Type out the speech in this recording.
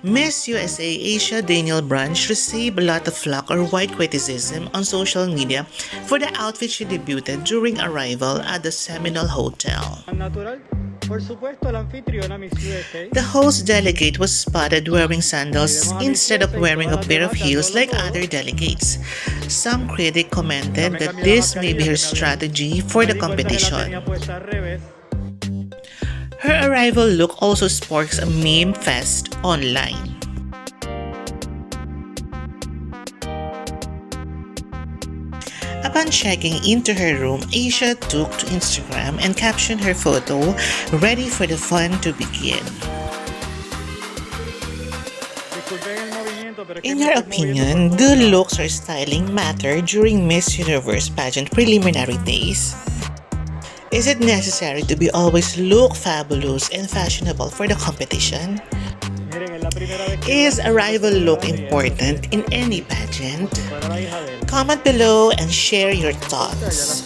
Miss USA Asia Daniel Branch received a lot of flack or white criticism on social media for the outfit she debuted during arrival at the Seminole Hotel. The host delegate was spotted wearing sandals instead of wearing a pair of heels like other delegates. Some critics commented that this may be her strategy for the competition. Her arrival look also sparks a meme fest online. Upon checking into her room, Asya took to Instagram and captioned her photo, ready for the fun to begin. In your opinion, do looks or styling matter during Miss Universe pageant preliminary days? Is it necessary to be always look fabulous and fashionable for the competition? Is arrival look important in any pageant? Comment below and share your thoughts.